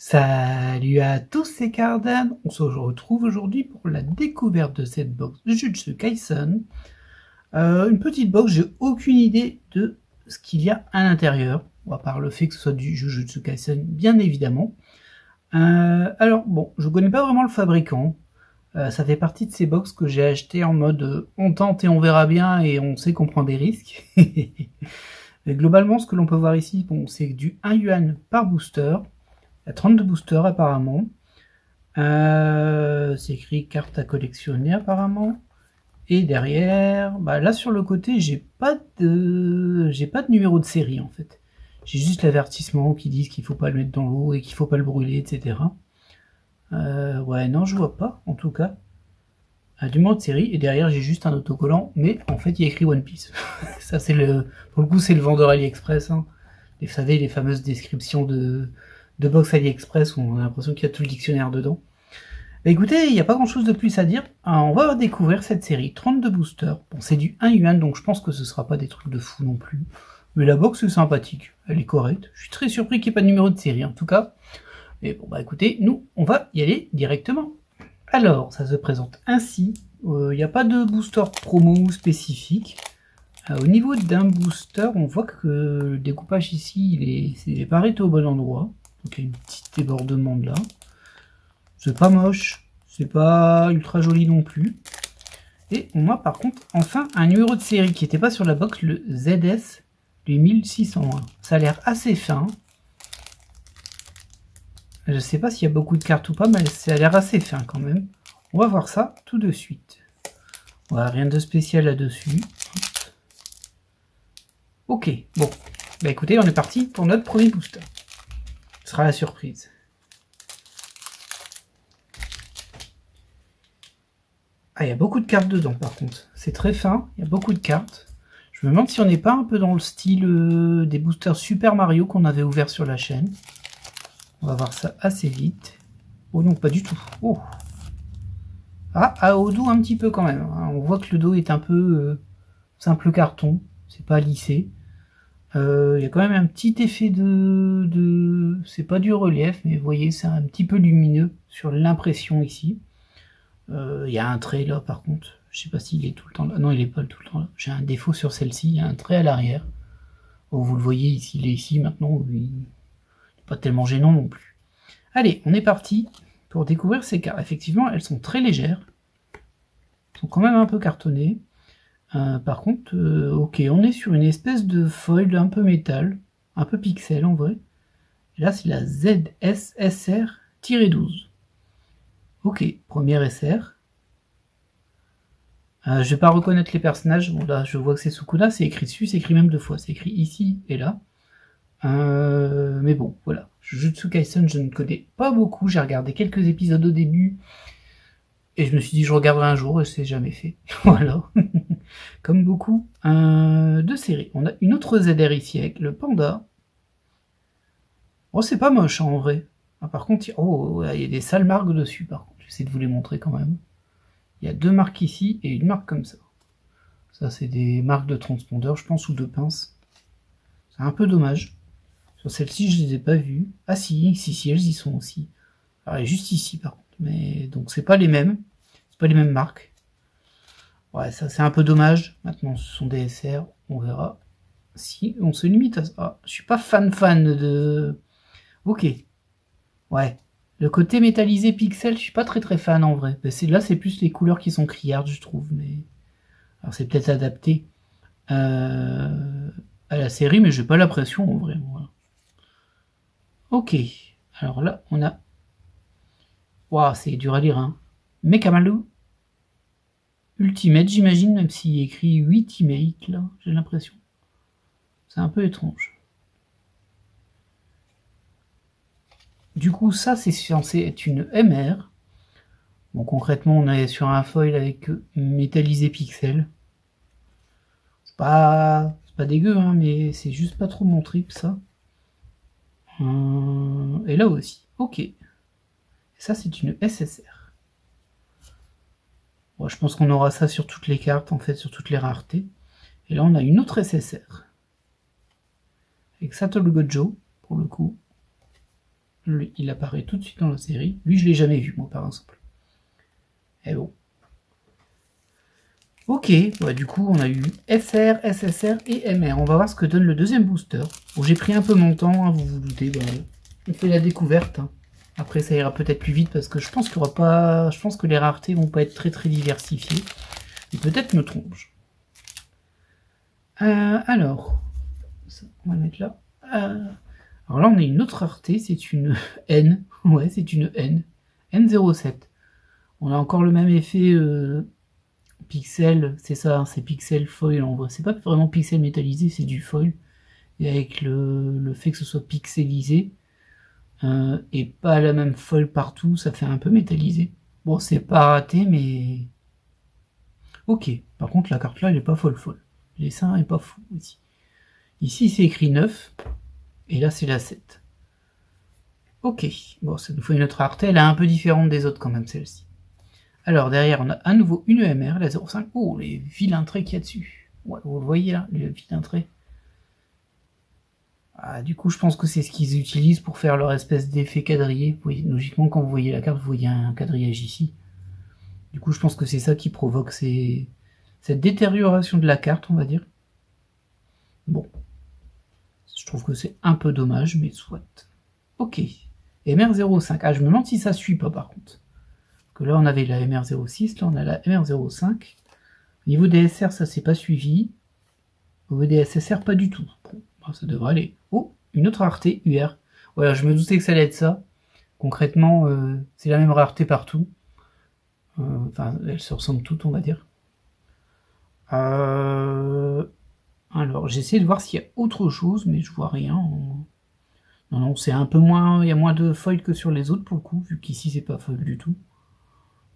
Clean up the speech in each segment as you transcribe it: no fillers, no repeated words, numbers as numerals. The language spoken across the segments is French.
Salut à tous, c'est Cardan. On se retrouve aujourd'hui pour la découverte de cette box de Jujutsu Kaisen. Une petite box, j'ai aucune idée de ce qu'il y a à l'intérieur, à part le fait que ce soit du Jujutsu Kaisen, bien évidemment. Alors bon, je connais pas vraiment le fabricant. Ça fait partie de ces box que j'ai acheté en mode on tente et on verra bien et on sait qu'on prend des risques. Mais globalement, ce que l'on peut voir ici, bon, c'est du 1 yuan par booster. Il y a 32 boosters apparemment. C'est écrit carte à collectionner apparemment. Et derrière, bah là sur le côté, j'ai pas de numéro de série en fait. J'ai juste l'avertissement qui dit qu'il faut pas le mettre dans l'eau et qu'il faut pas le brûler, etc. Ouais, non, je vois pas en tout cas. Du numéro de série, et derrière j'ai juste un autocollant, mais en fait il y a écrit One Piece. Ça c'est pour le coup c'est le vendeur AliExpress, hein. Vous savez, les fameuses descriptions de box AliExpress où on a l'impression qu'il y a tout le dictionnaire dedans. Bah écoutez, il n'y a pas grand chose de plus à dire. On va découvrir cette série, 32 boosters. Bon, c'est du 1 yuan, donc je pense que ce sera pas des trucs de fou non plus. Mais la box est sympathique, elle est correcte. Je suis très surpris qu'il n'y ait pas de numéro de série en tout cas. Mais bon, bah écoutez, nous, on va y aller directement. Alors, ça se présente ainsi. Il n'y a pas de booster promo spécifique. Au niveau d'un booster, on voit que le découpage ici, il est pas arrêté au bon endroit. Donc il y a une petite débordement de là. C'est pas moche, c'est pas ultra joli non plus. Et on a par contre enfin un numéro de série qui n'était pas sur la box, le ZS du 1601. Ça a l'air assez fin. Je sais pas s'il y a beaucoup de cartes ou pas, mais ça a l'air assez fin quand même. On va voir ça tout de suite. Voilà, rien de spécial là-dessus. Ok, bon. Bah écoutez, on est parti pour notre premier booster. Ce sera la surprise. Ah, il y a beaucoup de cartes dedans par contre. C'est très fin, il y a beaucoup de cartes. Je me demande si on n'est pas un peu dans le style des boosters Super Mario qu'on avait ouvert sur la chaîne. On va voir ça assez vite. Oh non, pas du tout. Oh. Ah, au dos un petit peu quand même. On voit que le dos est un peu simple carton. C'est pas lissé. Il y a quand même un petit effet c'est pas du relief, mais vous voyez, c'est un petit peu lumineux sur l'impression ici. Il y a un trait là par contre. Je sais pas s'il est tout le temps là. Non, il est pas tout le temps là. J'ai un défaut sur celle-ci. Il y a un trait à l'arrière. Oh, vous le voyez ici, il est ici maintenant. Il n'est pas tellement gênant non plus. Allez, on est parti pour découvrir ces cartes. Effectivement, elles sont très légères. Elles sont quand même un peu cartonnées. Par contre, ok, on est sur une espèce de foil un peu métal, un peu pixel en vrai. Et là, c'est la ZSSR-12. Ok, premier SR. Je vais pas reconnaître les personnages. Bon, là, je vois que c'est Sukuna, c'est écrit dessus, c'est écrit même 2 fois. C'est écrit ici et là. Mais bon, voilà. Jujutsu Kaisen, je ne connais pas beaucoup. J'ai regardé quelques épisodes au début. Et je me suis dit, je regarderai un jour, et c'est jamais fait. Voilà. Comme beaucoup de séries. On a une autre ZR ici avec le panda. Oh, c'est pas moche en vrai. Ah, par contre, il y a des sales marques dessus. Par contre, j'essaie de vous les montrer quand même. Il y a 2 marques ici et une marque comme ça. Ça, c'est des marques de transpondeur, je pense, ou de pinces. C'est un peu dommage. Sur celle-ci, je les ai pas vues. Ah si, elles y sont aussi. Alors, elle est juste ici, par contre. Mais donc, c'est pas les mêmes. C'est pas les mêmes marques. Ouais, ça, c'est un peu dommage. Maintenant, ce sont des SR. On verra si on se limite à ça. Ah, je suis pas fan de... Ok. Ouais. Le côté métallisé pixel, je suis pas très fan en vrai. Là, c'est plus les couleurs qui sont criardes, je trouve. Mais alors, c'est peut-être adapté à la série, mais j'ai pas l'impression en vrai. Voilà. Ok. Alors là, on a... Waouh, c'est dur à lire, hein. Mekamaru Ultimate, j'imagine, même s'il est écrit 8 Ultimate, là, j'ai l'impression. C'est un peu étrange. Du coup, ça, c'est censé être une MR. Bon, concrètement, on est sur un foil avec métallisé pixel. C'est pas dégueu, hein, mais c'est juste pas trop mon trip, ça. Et là aussi. Ok. Et ça, c'est une SSR. Bon, je pense qu'on aura ça sur toutes les cartes, en fait, sur toutes les raretés. Et là, on a une autre SSR. Avec Satoru Gojo, pour le coup. Lui, il apparaît tout de suite dans la série. Lui, je l'ai jamais vu, moi, par exemple. Et bon. Ok, bah, du coup, on a eu FR, SSR et MR. On va voir ce que donne le deuxième booster. Bon, j'ai pris un peu mon temps, hein, vous vous doutez. Bah, on fait la découverte. Hein. Après, ça ira peut-être plus vite parce que je pense qu'il y aura pas. Je pense que les raretés vont pas être très diversifiées. Et peut-être me trompe-je. Alors, ça, on va le mettre là. Alors là, on a une autre rareté, c'est une N. Ouais, c'est une N. N07. On a encore le même effet pixel, c'est ça, hein, c'est pixel foil en vrai. C'est pas vraiment pixel métallisé, c'est du foil. Et avec le fait que ce soit pixelisé et pas la même foil partout, ça fait un peu métallisé. Bon, c'est pas raté, mais... Ok, par contre, la carte là, elle est pas folle. Le dessin est pas fou ici. Ici, c'est écrit 9. Et là, c'est la 7. Ok, bon, ça nous fait une autre rareté. Elle est un peu différente des autres quand même, celle-ci. Alors, derrière, on a à nouveau une EMR, la 05. Oh, les vilains traits qu'il y a dessus. Ouais, vous le voyez là, les vilains traits. Ah, du coup, je pense que c'est ce qu'ils utilisent pour faire leur espèce d'effet quadrillé. Vous voyez, logiquement, quand vous voyez la carte, vous voyez un quadrillage ici. Du coup, je pense que c'est ça qui provoque cette détérioration de la carte, on va dire. Bon. Je trouve que c'est un peu dommage, mais soit. Ok. MR05. Ah, je me demande si ça suit pas, par contre. Que là, on avait la MR06, là, on a la MR05. Au niveau des SR, ça s'est pas suivi. Au niveau des SSR, pas du tout. Bon, ça devrait aller. Oh, une autre rareté, UR. Voilà, je me doutais que ça allait être ça. Concrètement, c'est la même rareté partout. Enfin, elles se ressemblent toutes, on va dire. Alors, j'essaie de voir s'il y a autre chose, mais je vois rien. Non, non, c'est un peu moins... Il y a moins de foil que sur les autres, pour le coup, vu qu'ici, c'est pas foil du tout.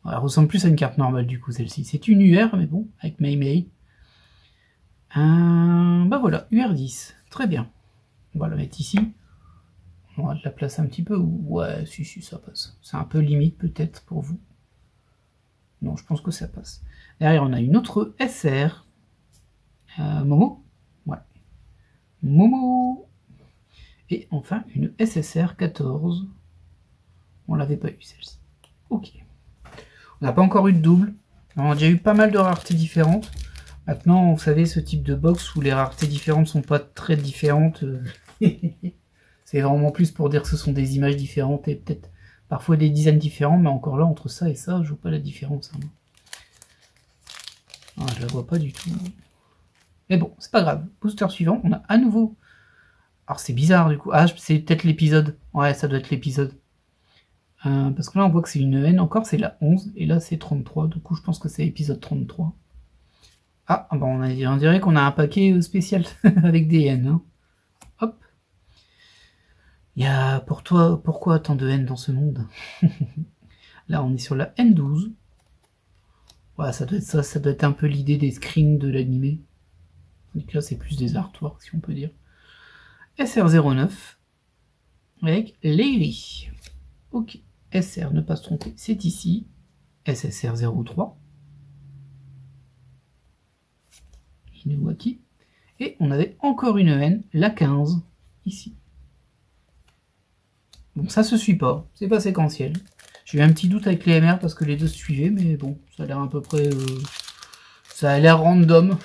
Elle ressemble plus à une carte normale, du coup, celle-ci. C'est une UR, mais bon, avec Mei Mei. Bah voilà, UR10. Très bien. On va la mettre ici. On va la placer un petit peu. Ouais, si, ça passe. C'est un peu limite, peut-être, pour vous. Non, je pense que ça passe. Derrière, on a une autre SR. Momo. Ouais. Momo. Et enfin, une SSR 14. On l'avait pas eu, celle-ci. Ok. On n'a pas encore eu de double. On a déjà eu pas mal de raretés différentes. Maintenant, vous savez, ce type de box où les raretés différentes sont pas très différentes, c'est vraiment plus pour dire que ce sont des images différentes et peut-être parfois des designs différents, mais encore là, entre ça et ça, je vois pas la différence. Hein. Ah, je la vois pas du tout. Mais bon, c'est pas grave. Booster suivant, on a à nouveau... Alors c'est bizarre du coup. Ah, c'est peut-être l'épisode. Ouais, ça doit être l'épisode. Parce que là, on voit que c'est une N encore, c'est la 11, et là, c'est 33. Du coup, je pense que c'est l'épisode 33. Ah, bon, on dirait qu'on a un paquet spécial avec des N. Hein. Hop. Il y a pourquoi tant de N dans ce monde? Là, on est sur la N12. Voilà, ça doit être ça, ça doit être un peu l'idée des screens de l'animé. Donc là, c'est plus des artworks, si on peut dire. SR09 avec Leiri. Ok. SR, ne pas se tromper, c'est ici. SSR03. Inuwaki. Et on avait encore une N, la 15, ici. Bon, ça se suit pas, c'est pas séquentiel. J'ai eu un petit doute avec les MR parce que les deux se suivaient, mais bon, ça a l'air à peu près... ça a l'air random.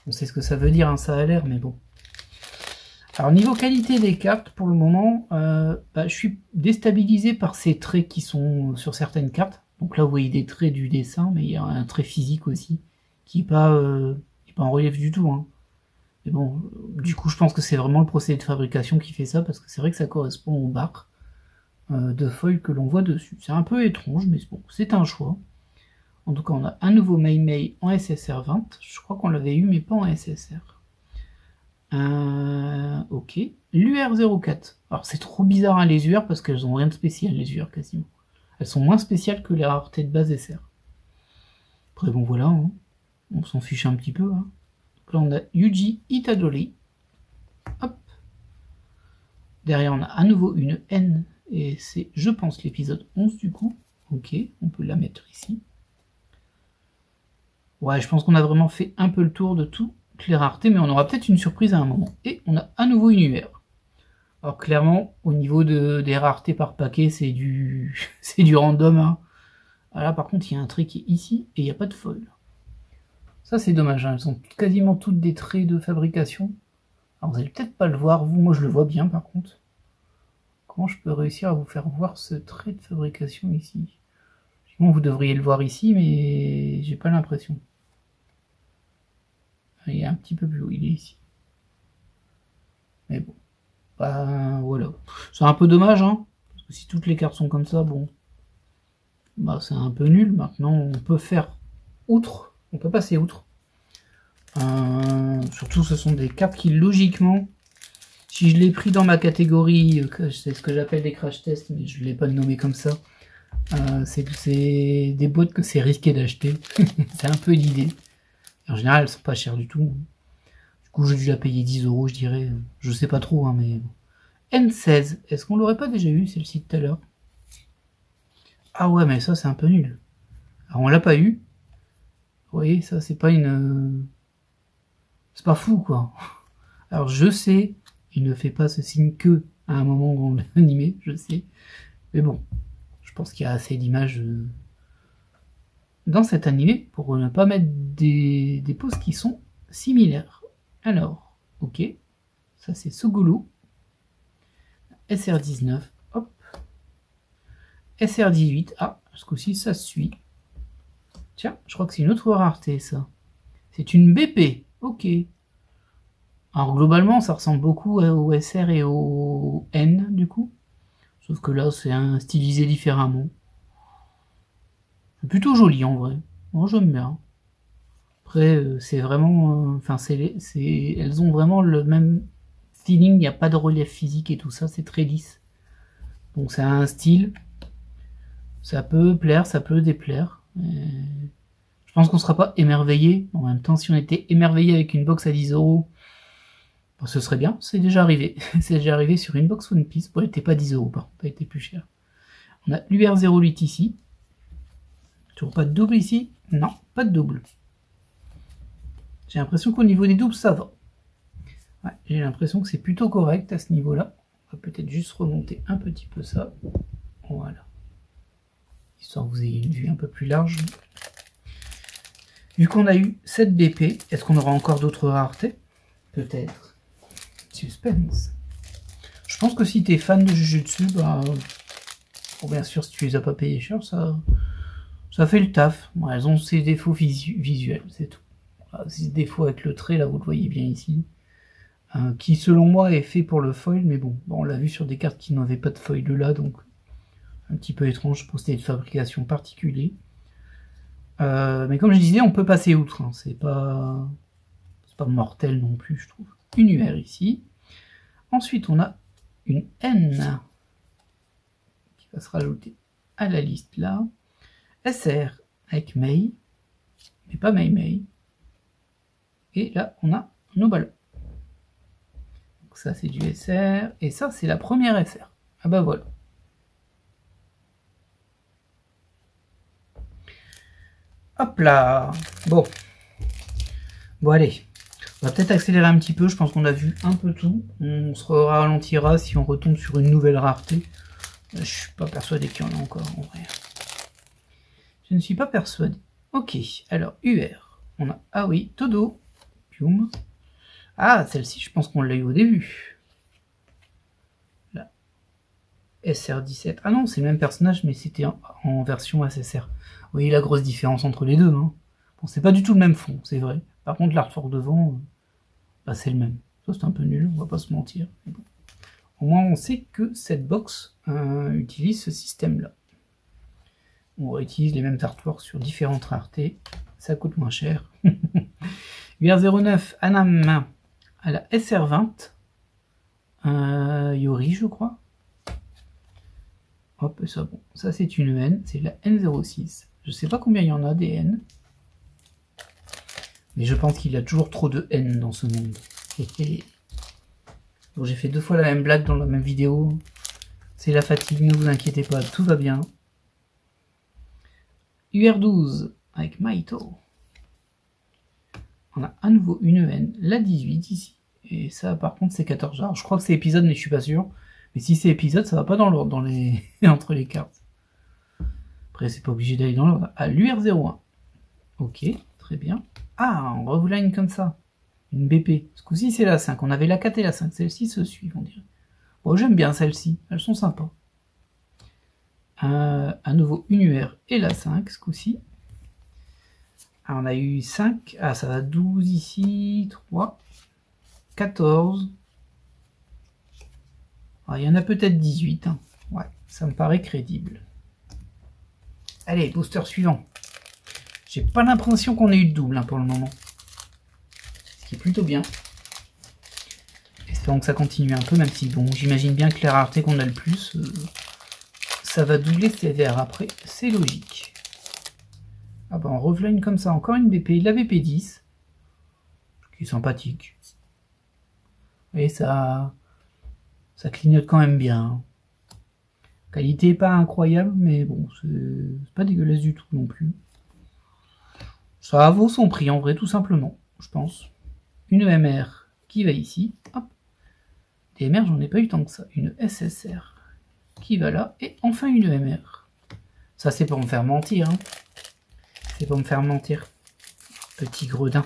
On sait ce que ça veut dire, hein, ça a l'air, mais bon. Alors, niveau qualité des cartes, pour le moment, je suis déstabilisé par ces traits qui sont sur certaines cartes. Donc là, vous voyez des traits du dessin, mais il y a un trait physique aussi, qui n'est pas en relief du tout. Hein. Mais bon, du coup, je pense que c'est vraiment le procédé de fabrication qui fait ça, parce que c'est vrai que ça correspond aux barres de feuilles que l'on voit dessus. C'est un peu étrange, mais bon, c'est un choix. En tout cas, on a un nouveau Mei Mei en SSR 20. Je crois qu'on l'avait eu, mais pas en SSR. Ok. L'UR04. Alors, c'est trop bizarre, hein, les UR, parce qu'elles ont rien de spécial, les UR, quasiment. Elles sont moins spéciales que les raretés de base SR. Après, bon, voilà. Hein. On s'en fiche un petit peu. Hein. Donc là, on a Yuji Itadori. Hop. Derrière, on a à nouveau une N. Et c'est, je pense, l'épisode 11, du coup. Ok, on peut la mettre ici. Ouais, je pense qu'on a vraiment fait un peu le tour de toutes les raretés, mais on aura peut-être une surprise à un moment. Et on a à nouveau une UR. Alors clairement, au niveau des raretés par paquet, c'est du c'est du random. Hein. Ah là par contre, il y a un trait qui est ici et il n'y a pas de foil. Ça c'est dommage, hein. Elles sont quasiment toutes des traits de fabrication. Alors vous allez peut-être pas le voir, vous, moi je le vois bien par contre. Comment je peux réussir à vous faire voir ce trait de fabrication ici? Vous devriez le voir ici, mais j'ai pas l'impression. Il est un petit peu plus haut, il est ici. Mais bon. Bah voilà. C'est un peu dommage, hein. Parce que si toutes les cartes sont comme ça, bon. Bah c'est un peu nul. Maintenant, on peut faire outre. On peut passer outre. Surtout, ce sont des cartes qui, logiquement, si je l'ai pris dans ma catégorie, c'est ce que j'appelle des crash tests, mais je ne l'ai pas nommé comme ça. C'est des boîtes que c'est risqué d'acheter. C'est un peu l'idée. En général, elles sont pas chères du tout. Du coup, j'ai dû la payer 10 €, je dirais. Je sais pas trop, hein, mais... N16. Est-ce qu'on l'aurait pas déjà eu, celle-ci, tout à l'heure? Ah ouais, mais ça, c'est un peu nul. Alors, on l'a pas eu. Vous voyez, ça, c'est pas une... C'est pas fou, quoi. Alors, je sais, il ne fait pas ce signe que à un moment où on l'a animé, je sais. Mais bon, je pense qu'il y a assez d'images dans cet animé pour ne pas mettre des poses qui sont similaires. Alors, ok, ça c'est Sugulu. SR19, hop. SR18, ah, ce coup-ci ça suit. Tiens, je crois que c'est une autre rareté ça. C'est une BP, ok. Alors globalement ça ressemble beaucoup au SR et au N du coup. Sauf que là c'est stylisé différemment. C'est plutôt joli en vrai. Moi j'aime bien. Après c'est vraiment... Enfin elles ont vraiment le même feeling, il n'y a pas de relief physique et tout ça, c'est très lisse. Donc ça a un style. Ça peut plaire, ça peut déplaire. Je pense qu'on ne sera pas émerveillé. En même temps, si on était émerveillé avec une box à 10 €, bon, ce serait bien. C'est déjà arrivé. C'est déjà arrivé sur une box One Piece. Bon, elle n'était pas 10 €, par contre, elle était plus chère. On a l'UR08 ici. Toujours pas de double ici? Non, pas de double. J'ai l'impression qu'au niveau des doubles, ça va. Ouais, j'ai l'impression que c'est plutôt correct à ce niveau-là. On va peut-être juste remonter un petit peu ça. Voilà. Histoire que vous ayez une vue un peu plus large. Vu qu'on a eu cette BP, est-ce qu'on aura encore d'autres raretés? Peut-être. Suspense. Je pense que si tu es fan de Jujutsu, bah, bon, bien sûr, si tu les as pas payés cher, ça fait le taf. Bon, elles ont ces défauts visuels, c'est tout. Voilà, ces défauts avec le trait, là, vous le voyez bien ici. Qui, selon moi, est fait pour le foil, mais bon, on l'a vu sur des cartes qui n'avaient pas de foil là, donc un petit peu étrange pour c'était de fabrication particulière. Mais comme je disais, on peut passer outre, hein. C'est pas mortel non plus, je trouve. Une UR ici. Ensuite, on a une N qui va se rajouter à la liste là. SR avec Mei, mais pas Mei. Et là, on a nos ballons. Donc ça, c'est du SR. Et ça, c'est la première SR. Ah bah voilà. Hop là. Bon. Bon, allez. On va peut-être accélérer un petit peu. Je pense qu'on a vu un peu tout. On se ralentira si on retombe sur une nouvelle rareté. Je suis pas persuadé qu'il y en a encore en vrai. Je ne suis pas persuadé. Ok. Alors, UR. On a... Ah oui, Todo. Pium. Ah, celle-ci, je pense qu'on l'a eu au début. Là. SR17. Ah non, c'est le même personnage, mais c'était en version SSR. Vous voyez la grosse différence entre les deux. Hein. Bon, c'est pas du tout le même fond, c'est vrai. Par contre, l'artwork devant, bah, c'est le même. Ça, c'est un peu nul, on va pas se mentir. Mais bon. Au moins, on sait que cette box utilise ce système-là. On réutilise les mêmes artworks sur différentes raretés. Ça coûte moins cher. UR09, Anam à la SR20. Yori, je crois. Hop, ça, bon. Ça, c'est une N. C'est la N06. Je sais pas combien il y en a des N. Mais je pense qu'il y a toujours trop de N dans ce monde. Bon, j'ai fait 2 fois la même blague dans la même vidéo. C'est la fatigue, ne vous inquiétez pas, tout va bien. UR12 avec Maito. On a à nouveau une N, la 18 ici. Et ça, par contre, c'est 14. Alors, je crois que c'est épisode, mais je suis pas sûr. Mais si c'est épisode, ça va pas dans l'ordre, dans les... entre les cartes. Après, c'est pas obligé d'aller dans l'ordre. Ah, l'UR01. Ok, très bien. Ah, on revoulait une comme ça. Une BP. Ce coup-ci, c'est la 5. On avait la 4 et la 5. Celles-ci se suivent, on dirait. Bon, j'aime bien celles-ci. Elles sont sympas. À nouveau, une UR et la 5, ce coup-ci. Ah, on a eu 5. Ah, ça va 12 ici. 3. 14. Ah, il y en a peut-être 18. Hein. Ouais, ça me paraît crédible. Allez, booster suivant. J'ai pas l'impression qu'on ait eu de double hein, pour le moment. Ce qui est plutôt bien. Espérons que ça continue un peu, même si bon, j'imagine bien que les raretés qu'on a le plus, ça va doubler sévère après, c'est logique. Ah bah on revoit une comme ça, encore une BP, la BP10, qui est sympathique. Et ça clignote quand même bien. Qualité pas incroyable, mais bon, c'est pas dégueulasse du tout non plus. Ça vaut son prix en vrai, tout simplement, je pense. Une EMR qui va ici, hop. Des MR, j'en ai pas eu tant que ça. Une SSR qui va là, et enfin une EMR. Ça c'est pour me faire mentir, hein. C'est pour me faire mentir. Petit gredin.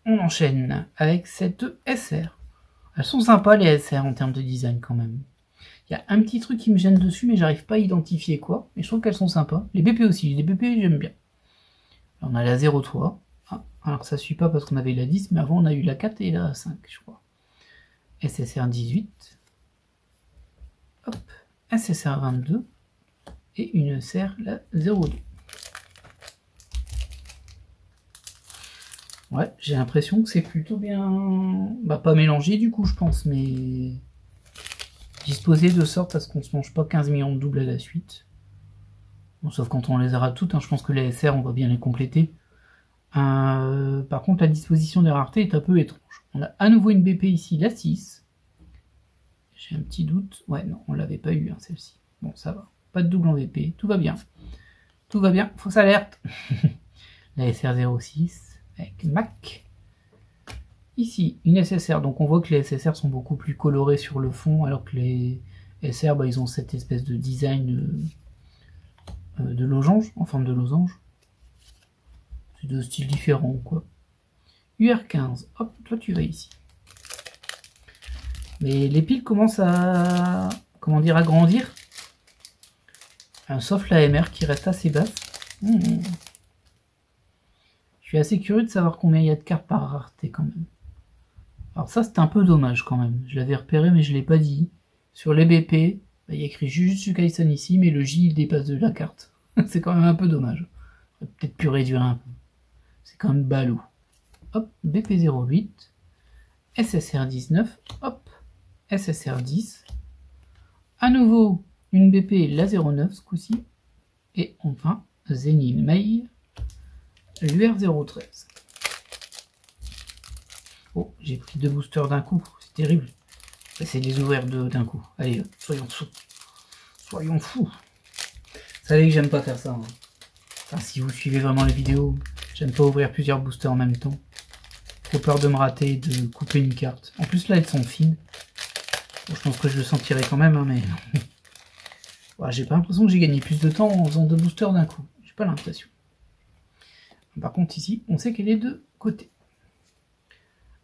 On enchaîne avec cette SR. Elles sont sympas les SR en termes de design quand même. Il y a un petit truc qui me gêne dessus, mais j'arrive pas à identifier quoi. Mais je trouve qu'elles sont sympas. Les BP aussi, les BP j'aime bien. Alors, on a la 03. Ah, alors ça suit pas parce qu'on avait la 10, mais avant on a eu la 4 et la 5, je crois. SSR 18. Hop. SSR 22. Et une SR la 02. Ouais, j'ai l'impression que c'est plutôt bien... Bah pas mélangé du coup je pense, mais... disposé de sorte à ce qu'on se mange pas 15 millions de doubles à la suite. Bon, sauf quand on les aura toutes, hein, je pense que les SR on va bien les compléter. Par contre la disposition des raretés est un peu étrange. On a à nouveau une BP ici, la 6. J'ai un petit doute. Ouais non, on l'avait pas eu hein, celle-ci. Bon ça va, pas de double en BP, tout va bien. Tout va bien, fausse alerte. La SR06 avec Mac. Ici, une SSR, donc on voit que les SSR sont beaucoup plus colorés sur le fond, alors que les SR, bah, ils ont cette espèce de design de losange, en forme de losange. C'est deux styles différents, quoi. UR15, hop, toi tu vas ici. Mais les piles commencent à, comment dire, à grandir. Sauf la MR qui reste assez basse. Je suis assez curieux de savoir combien il y a de cartes par rareté quand même. Alors ça c'est un peu dommage quand même. Je l'avais repéré mais je l'ai pas dit. Sur les BP, bah, il y a écrit Jujutsu Kaisen ici, mais le J il dépasse de la carte. C'est quand même un peu dommage. J'aurais peut-être pu réduire un peu. C'est quand même ballot. Hop, BP08, SSR19, hop, SSR10. À nouveau une BP la 09 ce coup-ci. Et enfin Zenin Mei, l'UR013. Oh, j'ai pris 2 boosters d'un coup, c'est terrible. C'est les ouvrir d'un coup. Allez, soyons fous. Soyons fous. Vous savez que j'aime pas faire ça. Hein. Enfin, si vous suivez vraiment les vidéos, j'aime pas ouvrir plusieurs boosters en même temps. Trop peur de me rater et de couper une carte. En plus là, elles sont fines. Bon, je pense que je le sentirai quand même, hein, mais... ouais, j'ai pas l'impression que j'ai gagné plus de temps en faisant 2 boosters d'un coup. J'ai pas l'impression. Par contre ici, on sait qu'elle est de côté.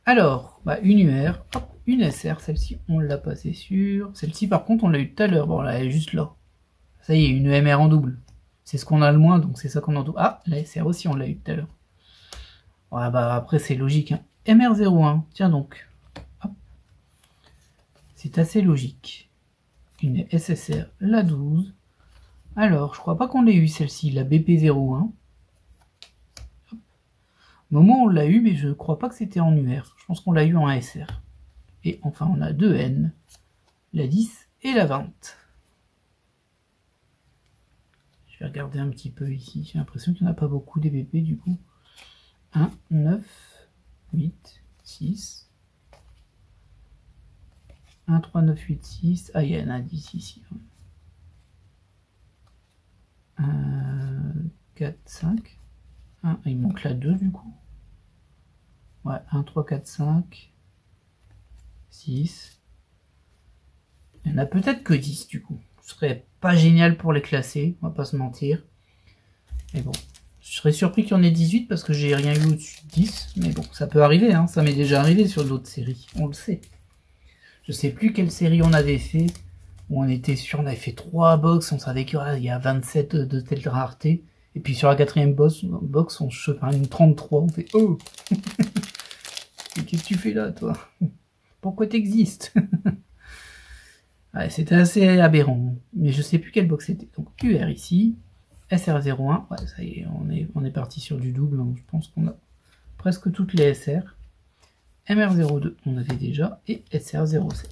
Alors, bah, une UR, hop, une SR, celle-ci on l'a pas, c'est sûr. Celle-ci par contre on l'a eu tout à l'heure, bon là elle est juste là. Ça y est, une MR en double. C'est ce qu'on a le moins, donc c'est ça qu'on en double. Ah, la SR aussi on l'a eu tout à l'heure. Ouais, bah après c'est logique. Hein. MR01, tiens donc. C'est assez logique. Une SSR, la 12. Alors, je crois pas qu'on l'ait eu celle-ci, la BP01. Au moment où on l'a eu, mais je crois pas que c'était en UR. Je pense qu'on l'a eu en SR. Et enfin, on a 2 N, la 10 et la 20. Je vais regarder un petit peu ici. J'ai l'impression qu'il n'y en a pas beaucoup des BP du coup. 1, 9, 8, 6. 1, 3, 9, 8, 6. Ah, il y en a 10 ici. 4, 5. Il manque la 2 du coup. Ouais, 1, 3, 4, 5, 6. Il y en a peut-être que 10 du coup. Ce serait pas génial pour les classer, on va pas se mentir. Mais bon, je serais surpris qu'il y en ait 18 parce que j'ai rien eu au-dessus de 10. Mais bon, ça peut arriver, hein. Ça m'est déjà arrivé sur d'autres séries, on le sait. Je sais plus quelle série on avait fait, où on était sûr, on avait fait 3 box, on savait qu'il y a 27 de telle rareté. Et puis sur la 4e box, on chope une 33, on fait « Oh !» Qu'est-ce que tu fais là, toi? Pourquoi t'existes? Ouais, c'était assez aberrant, mais je sais plus quelle box c'était. Donc UR ici, SR01, ouais, ça y est, on est parti sur du double, hein. Je pense qu'on a presque toutes les SR. MR02, on avait déjà, et SR07.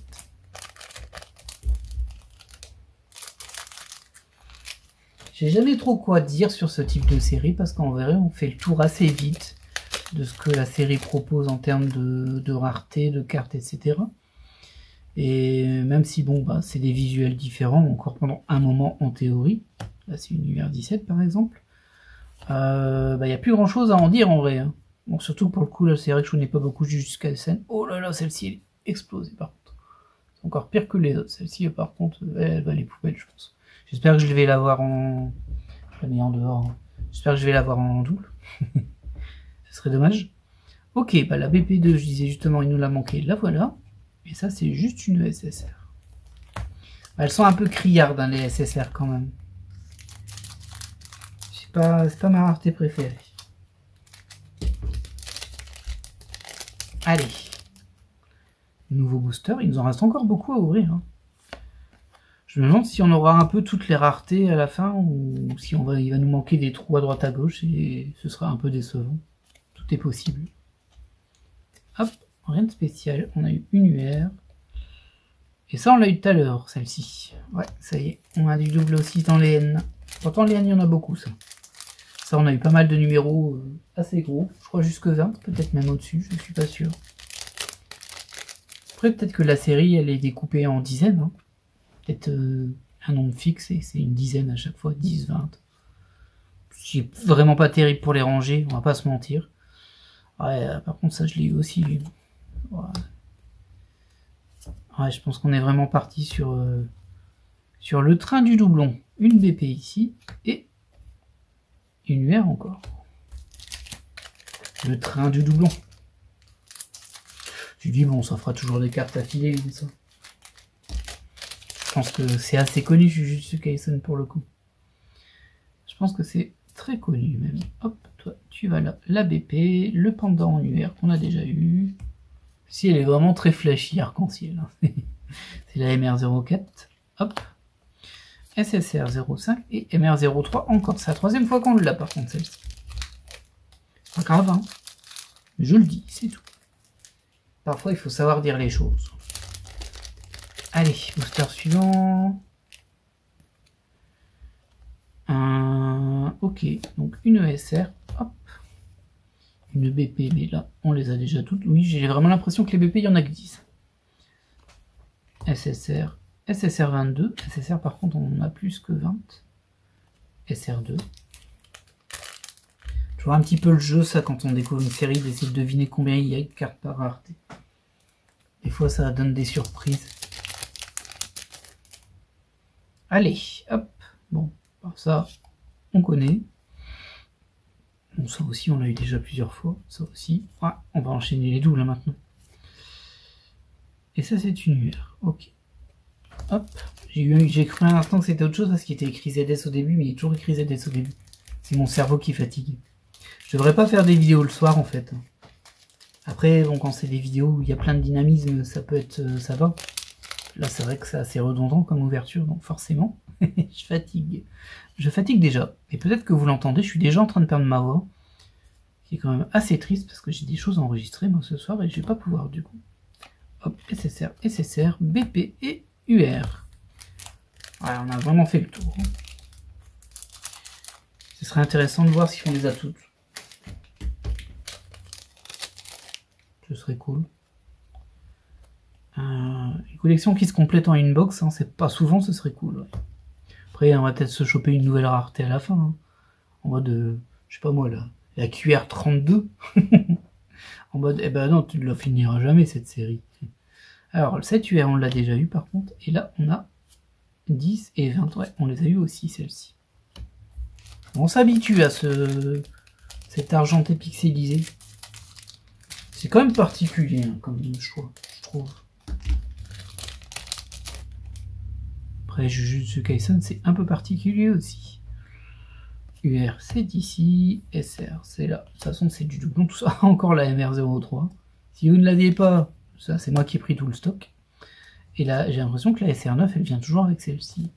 J'ai jamais trop quoi dire sur ce type de série, parce qu'en vrai, on fait le tour assez vite de ce que la série propose en termes de rareté, de cartes, etc. Et même si, bon, bah, c'est des visuels différents, encore pendant un moment en théorie, là c'est une UR17 par exemple, il n'y a plus grand chose à en dire en vrai, hein. Bon, surtout pour le coup, là c'est vrai que je n'ai pas beaucoup jusqu'à la scène. Oh là là, celle-ci elle est explosée par contre. C'est encore pire que les autres. Celle-ci par contre, elle va les poubelles je pense. J'espère que je vais l'avoir en... Je la mets en dehors. Hein. J'espère que je vais l'avoir en double. Ce serait dommage. Ok, bah la BP2, je disais justement, il nous l'a manqué. La voilà. Et ça, c'est juste une SSR. Elles sont un peu criardes, hein, les SSR quand même. C'est pas ma rareté préférée. Allez. Nouveau booster. Il nous en reste encore beaucoup à ouvrir. Hein. Je me demande si on aura un peu toutes les raretés à la fin ou si il va nous manquer des trous à droite à gauche et ce sera un peu décevant. Tout est possible. Hop, rien de spécial. On a eu une UR. Et ça, on l'a eu tout à l'heure, celle-ci. Ouais, ça y est. On a du double aussi dans les N. Pourtant, les N, il y en a beaucoup, ça. Ça, on a eu pas mal de numéros assez gros. Je crois jusque 20, peut-être même au-dessus, je suis pas sûr. Après, peut-être que la série, elle est découpée en dizaines. Hein. Peut-être un nombre fixe, et c'est une dizaine à chaque fois, 10, 20. C'est vraiment pas terrible pour les ranger, on va pas se mentir. Ouais, par contre, ça, je l'ai eu aussi. Ouais. Ouais, je pense qu'on est vraiment parti sur le train du doublon. Une BP ici et une UR encore. Le train du doublon. Tu dis, bon, ça fera toujours des cartes affilées comme ça. Je pense que c'est assez connu, Jujutsu Kaisen pour le coup. Je pense que c'est très connu même. Hop, toi, tu vas là. La BP, le pendant en UR qu'on a déjà eu. Si elle est vraiment très flashy, arc-en-ciel. C'est la MR04. Hop. SSR05 et MR03 encore. C'est la 3e fois qu'on l'a par contre celle-ci. Pas grave, hein. Je le dis, c'est tout. Parfois il faut savoir dire les choses. Allez, booster suivant. Ok, donc une ESR. Hop. Une BP, mais là, on les a déjà toutes. Oui, j'ai vraiment l'impression que les BP, il y en a que 10. SSR. SSR22. SSR, par contre, on en a plus que 20. SR2. Toujours un petit peu le jeu, ça, quand on découvre une série, d'essayer de deviner combien il y a de cartes par rareté. Des fois, ça donne des surprises. Allez, hop. Bon, ça, on connaît. Bon, ça aussi, on l'a eu déjà plusieurs fois. Ça aussi. Ouais, on va enchaîner les doubles, là, maintenant. Et ça, c'est une UR. Ok. Hop. J'ai cru un instant que c'était autre chose parce qu'il était écrit ZS au début, mais il est toujours écrit ZS au début. C'est mon cerveau qui fatigue. Je devrais pas faire des vidéos le soir, en fait. Après, bon, quand c'est des vidéos où il y a plein de dynamisme, ça peut être... ça va. Là, c'est vrai que c'est assez redondant comme ouverture, donc forcément, je fatigue. Je fatigue déjà. Et peut-être que vous l'entendez, je suis déjà en train de perdre ma voix. C'est quand même assez triste parce que j'ai des choses à enregistrer, moi, ce soir, et je vais pas pouvoir, du coup. Hop, SSR, SSR, BP et UR. Ouais, on a vraiment fait le tour. Ce serait intéressant de voir si on les a toutes. Ce serait cool. Une collection qui se complète en une box, hein, c'est pas souvent, ce serait cool. Ouais. Après, on va peut-être se choper une nouvelle rareté à la fin. Hein. En mode, je sais pas moi là, La QR32. En mode, eh ben non, tu ne la finiras jamais cette série. Alors, le 7 UR, on l'a déjà eu par contre. Et là, on a 10 et 20. Ouais, on les a eu aussi, celles-ci. On s'habitue à cet argenté pixelisé. C'est quand même particulier, hein, comme choix, je trouve. Après, Jujutsu Kaisen, c'est un peu particulier aussi. UR, c'est ici. SR, c'est là. De toute façon, c'est du doublon, tout ça. Encore la MR03. Si vous ne l'aviez pas, ça, c'est moi qui ai pris tout le stock. Et là, j'ai l'impression que la SR9, elle vient toujours avec celle-ci.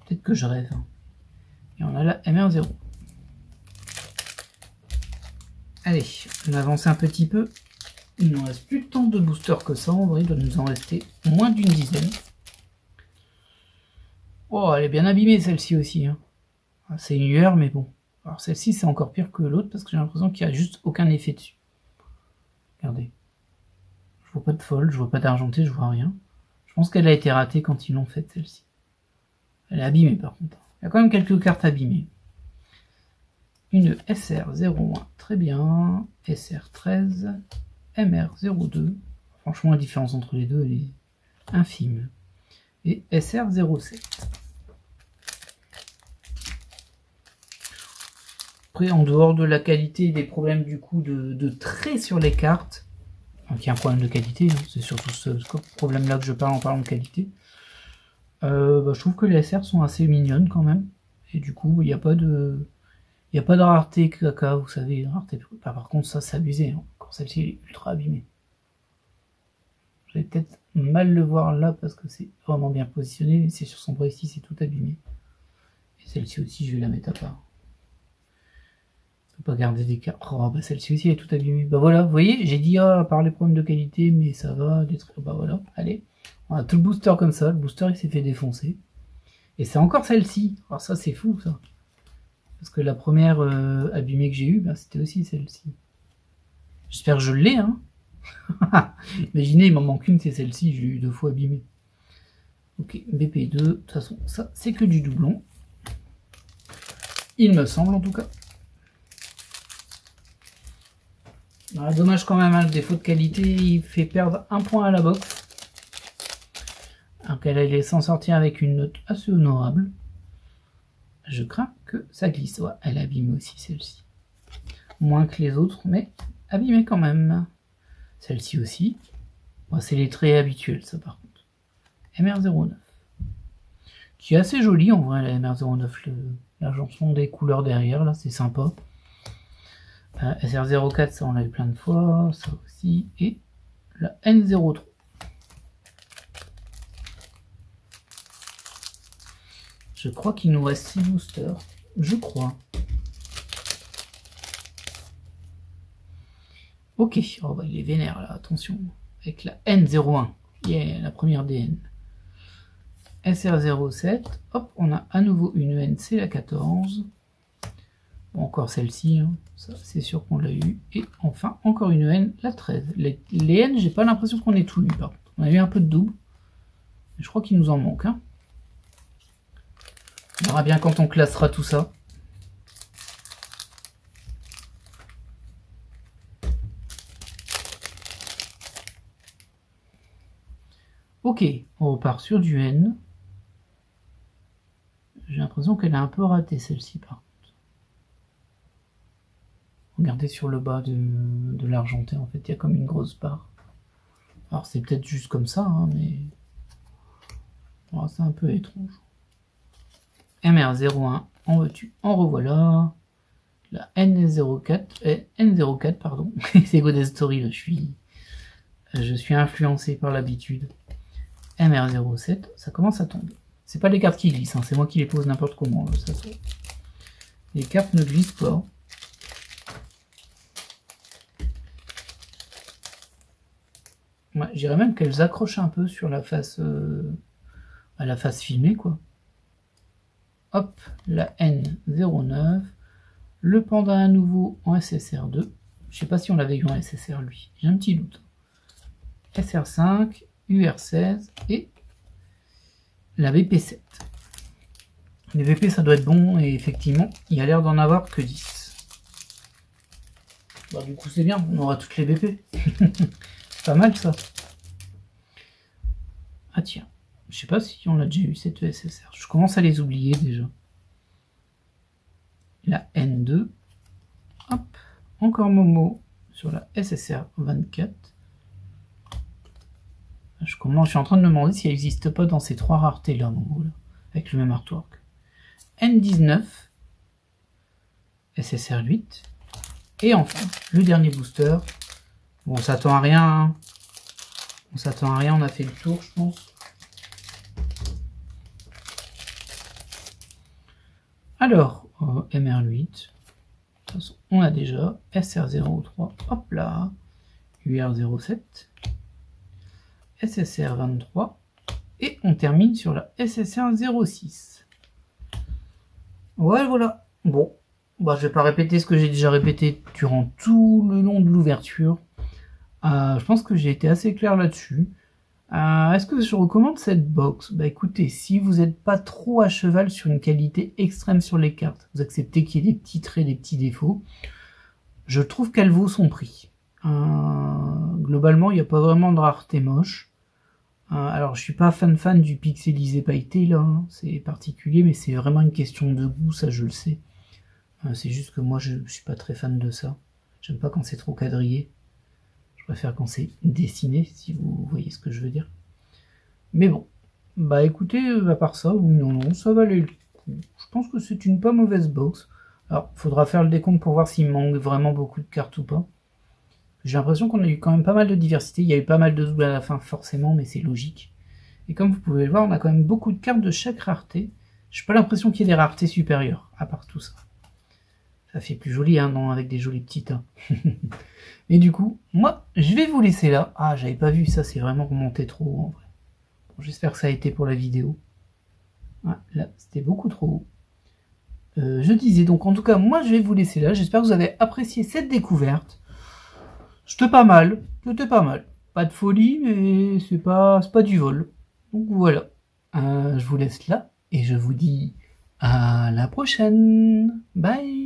Peut-être que je rêve. Hein. Et on a la MR0. Allez, on avance un petit peu. Il ne nous reste plus tant de boosters que ça. En vrai, il doit nous en rester moins d'une dizaine. Oh, elle est bien abîmée celle-ci aussi. Hein. C'est une UR, mais bon. Alors celle-ci, c'est encore pire que l'autre parce que j'ai l'impression qu'il n'y a juste aucun effet dessus. Regardez. Je vois pas de folle, je vois pas d'argenté, je vois rien. Je pense qu'elle a été ratée quand ils l'ont faite, celle-ci. Elle est abîmée par contre. Il y a quand même quelques cartes abîmées. Une SR01, très bien. SR13. MR02. Franchement, la différence entre les deux, elle est infime. Et SR07. Après, en dehors de la qualité et des problèmes du coup de traits sur les cartes, donc il y a un problème de qualité, hein, c'est surtout ce problème-là que je parle en parlant de qualité, je trouve que les SR sont assez mignonnes quand même. Et du coup, il n'y a pas de... Il n'y a pas de rareté caca, vous savez, rareté. Par contre, ça, c'est abusé. Hein. Quand celle-ci est ultra abîmée. Je vais peut-être mal le voir là parce que c'est vraiment bien positionné. Mais c'est sur son bras ici, c'est tout abîmé. Et celle-ci aussi, je vais la mettre à part. Je ne peux pas garder des cartes. Oh, bah celle-ci aussi est tout abîmée. Bah voilà, vous voyez, j'ai dit, à part les problèmes de qualité, mais ça va. Bah voilà, allez. On a tout le booster comme ça. Le booster, il s'est fait défoncer. Et c'est encore celle-ci. Alors ça, c'est fou, ça. Parce que la première abîmée que j'ai eue, bah, c'était aussi celle-ci. J'espère que je l'ai, hein. Imaginez, il m'en manque une, c'est celle-ci, je l'ai eu 2 fois abîmée. Ok, BP2, de toute façon, ça, c'est que du doublon. Il me semble, en tout cas. Alors, dommage quand même, hein, le défaut de qualité, il fait perdre 1 point à la box. Donc elle allait s'en sortir avec une note assez honorable. Je crains que ça glisse. Ouais, elle est abîmée aussi, celle-ci. Moins que les autres, mais abîmée quand même. Celle-ci aussi. Bon, c'est les traits habituels, ça, par contre. MR09. Qui est assez jolie, en vrai, la MR09. L'agencement des couleurs derrière, là, c'est sympa. SR04, ça, on l'a eu plein de fois. Ça aussi. Et la N03. Je crois qu'il nous reste 6 boosters. Je crois. Ok. Oh bah il est vénère là, attention. Avec la N01. Yeah, la première DN. SR07. Hop, on a à nouveau une N, c'est la 14. Bon, encore celle-ci. Hein. Ça, c'est sûr qu'on l'a eu. Et enfin, encore une N, la 13. Les N, j'ai pas l'impression qu'on ait tout eu par contre. On a eu un peu de double. Je crois qu'il nous en manque. Hein. On verra bien quand on classera tout ça. Ok, on repart sur du N. J'ai l'impression qu'elle a un peu raté celle-ci par contre. Regardez sur le bas de l'argenté, en fait, il y a comme une grosse barre. Alors c'est peut-être juste comme ça, hein, mais oh, c'est un peu étrange. MR01, en veux-tu, en revoilà. La N04, N04 pardon, c'est Godest Story, là, je suis influencé par l'habitude. MR07, ça commence à tomber. C'est pas les cartes qui glissent, hein, c'est moi qui les pose n'importe comment. Là, les cartes ne glissent pas. Ouais, je dirais même qu'elles accrochent un peu sur la face, à la face filmée, quoi. Hop, la N09. Le panda à nouveau en SSR2. Je sais pas si on l'avait eu en SSR lui. J'ai un petit doute. SR5, UR16 et la BP7. Les BP ça doit être bon et effectivement il a l'air d'en avoir que 10. Bah, du coup, c'est bien, on aura toutes les BP. C'est pas mal ça. Ah tiens, je sais pas si on a déjà eu cette ESSR. Je commence à les oublier déjà. La N2. Hop, encore Momo sur la SSR 24. Je suis en train de me demander s'il n'existe pas dans ces trois raretés là, Momo, là, avec le même artwork. N19. SSR 8. Et enfin, le dernier booster. Bon, on s'attend à rien. Hein. On s'attend à rien, on a fait le tour, je pense. Alors, MR8. De toute façon, on a déjà SR03. Hop là. UR07. SSR 23. Et on termine sur la SSR 06. Ouais, voilà. Bon. Bah, je vais pas répéter ce que j'ai déjà répété durant tout le long de l'ouverture. Je pense que j'ai été assez clair là-dessus. Est-ce que je recommande cette box? Bah écoutez, si vous n'êtes pas trop à cheval sur une qualité extrême sur les cartes, vous acceptez qu'il y ait des petits traits, des petits défauts, je trouve qu'elle vaut son prix. Globalement, il n'y a pas vraiment de rareté moche. Alors, je suis pas fan du pixelisé pailleté, là, hein. C'est particulier, mais c'est vraiment une question de goût, ça je le sais. C'est juste que moi, je suis pas très fan de ça. J'aime pas quand c'est trop quadrillé. Je préfère quand c'est dessiné, si vous voyez ce que je veux dire. Mais bon, bah écoutez, à part ça, non, ça valait le coup. Je pense que c'est une pas mauvaise box. Alors, faudra faire le décompte pour voir s'il manque vraiment beaucoup de cartes ou pas. J'ai l'impression qu'on a eu quand même pas mal de diversité. Il y a eu pas mal de doubles à la fin, forcément, mais c'est logique. Et comme vous pouvez le voir, on a quand même beaucoup de cartes de chaque rareté. J'ai pas l'impression qu'il y ait des raretés supérieures, à part tout ça. Ça fait plus joli, hein, non, avec des jolis petits tas. Et du coup, moi, je vais vous laisser là. Ah, j'avais pas vu ça, c'est vraiment remonté trop haut, en vrai. Bon, j'espère que ça a été pour la vidéo. Ah, là, c'était beaucoup trop haut. Je disais donc, en tout cas, moi, je vais vous laisser là. J'espère que vous avez apprécié cette découverte. C'était pas mal. Pas de folie, mais c'est pas du vol. Donc voilà. Je vous laisse là, et je vous dis à la prochaine. Bye!